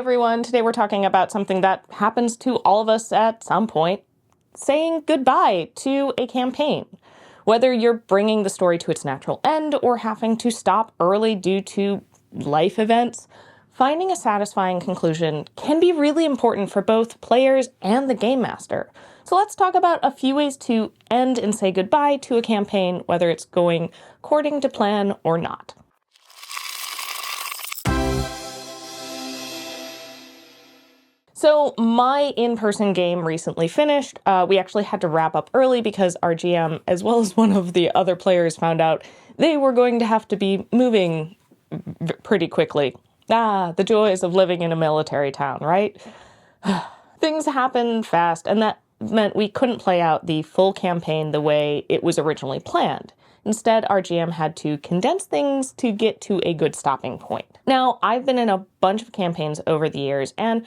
everyone, today we're talking about something that happens to all of us at some point, saying goodbye to a campaign. Whether you're bringing the story to its natural end or having to stop early due to life events, finding a satisfying conclusion can be really important for both players and the game master. So let's talk about a few ways to end and say goodbye to a campaign, whether it's going according to plan or not. So my in-person game recently finished. We actually had to wrap up early because our GM, as well as one of the other players, found out they were going to have to be moving pretty quickly. The joys of living in a military town, right? Things happened fast, and that meant we couldn't play out the full campaign the way it was originally planned. Instead, our GM had to condense things to get to a good stopping point. Now, I've been in a bunch of campaigns over the years, and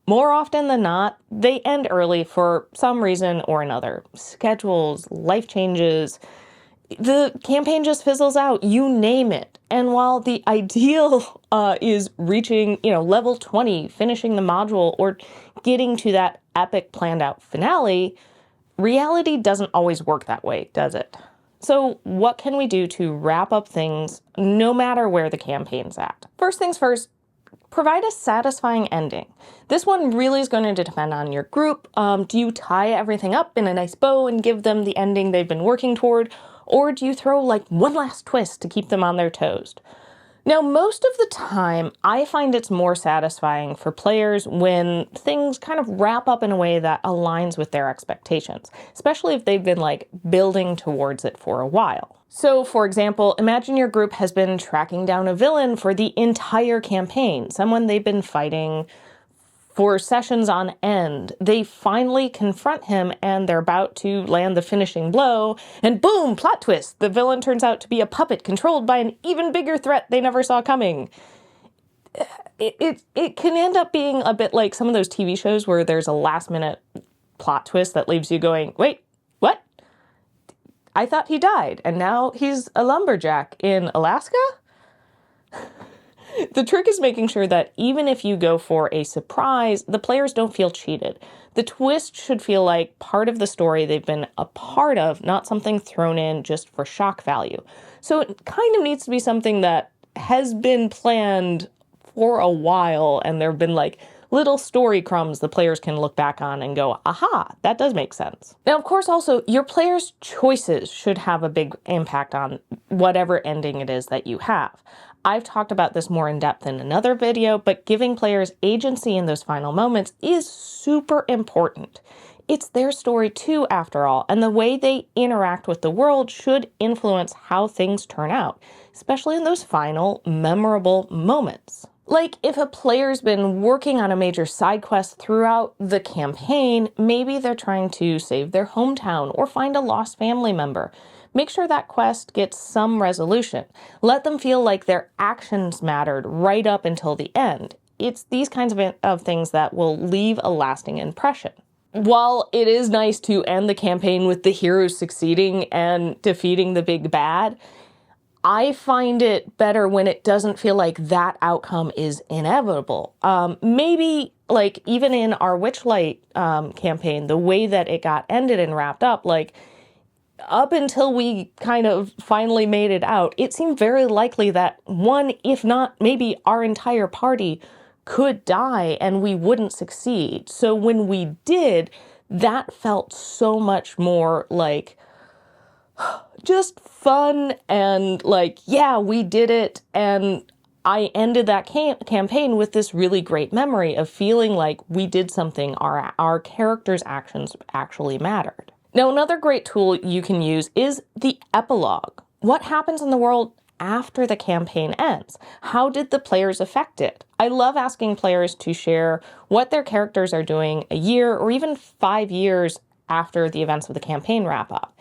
more often than not, they end early for some reason or another. Schedules, life changes, the campaign just fizzles out, you name it. And while the ideal is reaching, level 20, finishing the module, or getting to that epic planned out finale, reality doesn't always work that way, does it? So what can we do to wrap up things no matter where the campaign's at? First things first, provide a satisfying ending. This one really is going to depend on your group. Do you tie everything up in a nice bow and give them the ending they've been working toward? Or do you throw one last twist to keep them on their toes? Now, most of the time, I find it's more satisfying for players when things kind of wrap up in a way that aligns with their expectations, especially if they've been building towards it for a while. So, for example, imagine your group has been tracking down a villain for the entire campaign, someone they've been fighting for sessions on end. They finally confront him and they're about to land the finishing blow, and boom, plot twist, the villain turns out to be a puppet controlled by an even bigger threat they never saw coming. It can end up being a bit like some of those TV shows where there's a last minute plot twist that leaves you going, wait, what? I thought he died and now he's a lumberjack in Alaska? The trick is making sure that even if you go for a surprise, the players don't feel cheated. The twist should feel like part of the story they've been a part of, not something thrown in just for shock value. So it kind of needs to be something that has been planned for a while, and there have been little story crumbs the players can look back on and go, aha, that does make sense. Now, of course, also, your players' choices should have a big impact on whatever ending it is that you have. I've talked about this more in depth in another video, but giving players agency in those final moments is super important. It's their story too, after all, and the way they interact with the world should influence how things turn out, especially in those final, memorable moments. If a player's been working on a major side quest throughout the campaign, maybe they're trying to save their hometown or find a lost family member. Make sure that quest gets some resolution. Let them feel like their actions mattered right up until the end. It's these kinds of things that will leave a lasting impression. While it is nice to end the campaign with the heroes succeeding and defeating the big bad, I find it better when it doesn't feel like that outcome is inevitable. Maybe even in our Witchlight campaign, the way that it got ended and wrapped up, up until we kind of finally made it out, it seemed very likely that one, if not maybe our entire party, could die and we wouldn't succeed. So when we did, that felt so much more just fun and yeah, we did it. And I ended that campaign with this really great memory of feeling like we did something, our characters' actions actually mattered. Now, another great tool you can use is the epilogue. What happens in the world after the campaign ends? How did the players affect it? I love asking players to share what their characters are doing a year or even 5 years after the events of the campaign wrap up.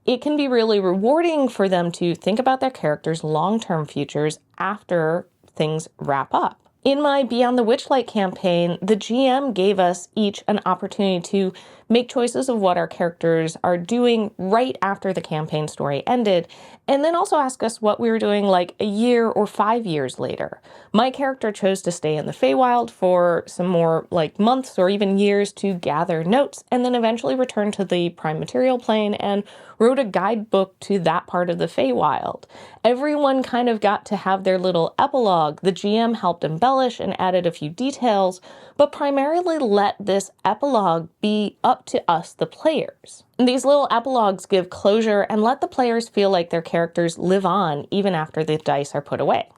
It can be really rewarding for them to think about their characters' long-term futures after things wrap up. In my Beyond the Witchlight campaign, the GM gave us each an opportunity to make choices of what our characters are doing right after the campaign story ended, and then also ask us what we were doing like a year or 5 years later. My character chose to stay in the Feywild for some more like months or even years to gather notes, and then eventually returned to the Prime Material plane and wrote a guidebook to that part of the Feywild. Everyone kind of got to have their little epilogue. The GM helped embellish and added a few details, but primarily let this epilogue be up to us, the players. These little epilogues give closure and let the players feel like their characters live on even after the dice are put away.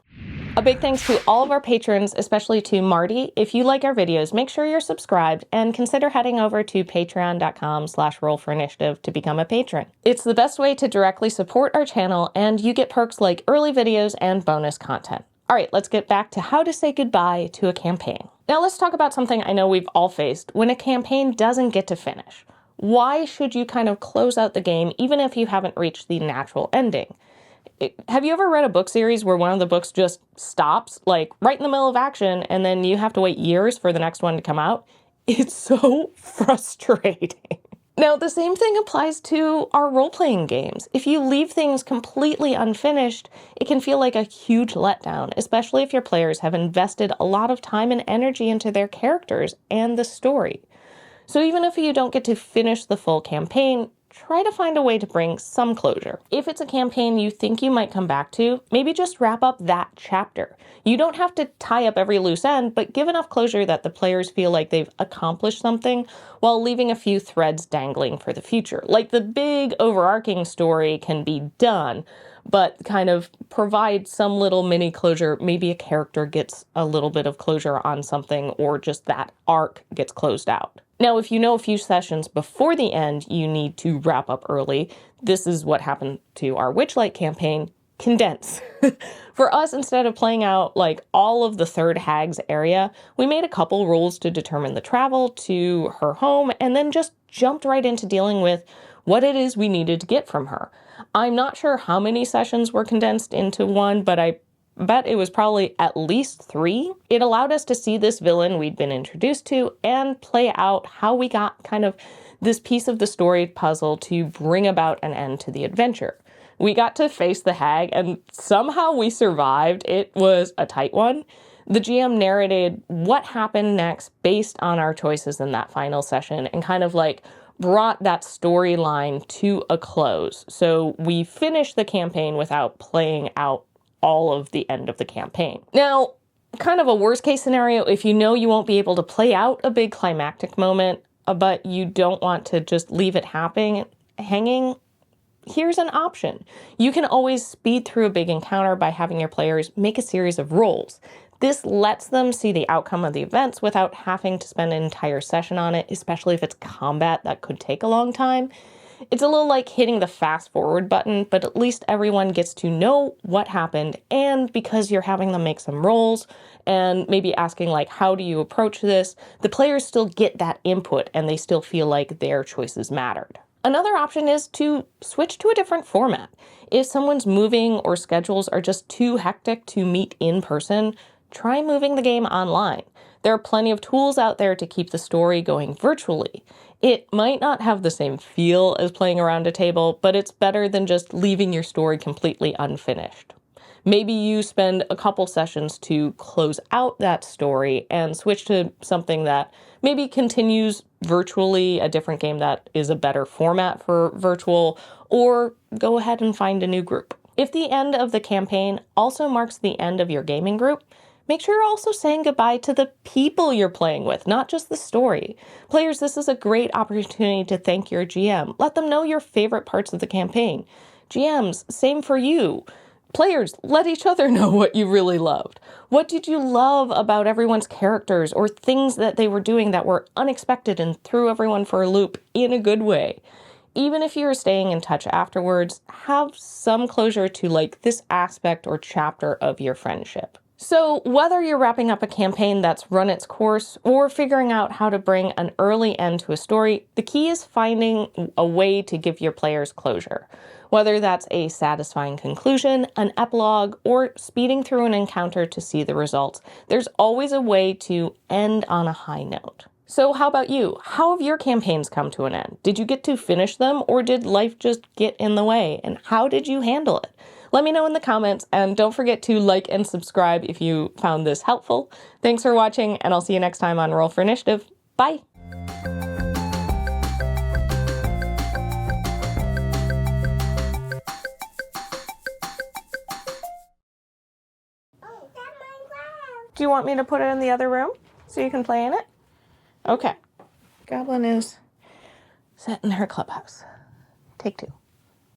A big thanks to all of our patrons, especially to Marty. If you like our videos, make sure you're subscribed and consider heading over to patreon.com/rollforinitiative to become a patron. It's the best way to directly support our channel, and you get perks like early videos and bonus content. All right, let's get back to how to say goodbye to a campaign. Now let's talk about something I know we've all faced when a campaign doesn't get to finish. Why should you kind of close out the game even if you haven't reached the natural ending? Have you ever read a book series where one of the books just stops, like right in the middle of action, and then you have to wait years for the next one to come out? It's so frustrating. Now, the same thing applies to our role-playing games. If you leave things completely unfinished, it can feel like a huge letdown, especially if your players have invested a lot of time and energy into their characters and the story. So even if you don't get to finish the full campaign, try to find a way to bring some closure. If it's a campaign you think you might come back to, maybe just wrap up that chapter. You don't have to tie up every loose end, but give enough closure that the players feel like they've accomplished something while leaving a few threads dangling for the future. Like the big overarching story can be done, but kind of provide some little mini closure. Maybe a character gets a little bit of closure on something, or just that arc gets closed out. Now, if you know a few sessions before the end you need to wrap up early, this is what happened to our Witchlight campaign: condense. For us, instead of playing out like all of the third hag's area, we made a couple rules to determine the travel to her home and then just jumped right into dealing with what it is we needed to get from her. I'm not sure how many sessions were condensed into one, but I bet it was probably at least 3. It allowed us to see this villain we'd been introduced to and play out how we got kind of this piece of the story puzzle to bring about an end to the adventure. We got to face the hag and somehow we survived. It was a tight one. The GM narrated what happened next based on our choices in that final session and kind of like brought that storyline to a close. So we finished the campaign without playing out all of the end of the campaign. Now, kind of a worst case scenario, if you know you won't be able to play out a big climactic moment, but you don't want to just leave it hanging, here's an option. You can always speed through a big encounter by having your players make a series of rolls. This lets them see the outcome of the events without having to spend an entire session on it, especially if it's combat that could take a long time. It's a little like hitting the fast forward button, but at least everyone gets to know what happened, and because you're having them make some rolls and maybe asking like, how do you approach this, the players still get that input and they still feel like their choices mattered. Another option is to switch to a different format. If someone's moving or schedules are just too hectic to meet in person, try moving the game online. There are plenty of tools out there to keep the story going virtually. It might not have the same feel as playing around a table, but it's better than just leaving your story completely unfinished. Maybe you spend a couple sessions to close out that story and switch to something that maybe continues virtually, a different game that is a better format for virtual, or go ahead and find a new group. If the end of the campaign also marks the end of your gaming group, make sure you're also saying goodbye to the people you're playing with, not just the story. Players, this is a great opportunity to thank your GM. Let them know your favorite parts of the campaign. GMs, same for you. Players, let each other know what you really loved. What did you love about everyone's characters or things that they were doing that were unexpected and threw everyone for a loop in a good way? Even if you're staying in touch afterwards, have some closure to like this aspect or chapter of your friendship. So whether you're wrapping up a campaign that's run its course or figuring out how to bring an early end to a story, the key is finding a way to give your players closure. Whether that's a satisfying conclusion, an epilogue, or speeding through an encounter to see the results, there's always a way to end on a high note. So how about you? How have your campaigns come to an end? Did you get to finish them, or did life just get in the way? And how did you handle it? Let me know in the comments, and don't forget to like and subscribe if you found this helpful. Thanks for watching, and I'll see you next time on Roll for Initiative. Bye! Do you want me to put it in the other room so you can play in it? Okay. Goblin is set in her clubhouse. Take 2.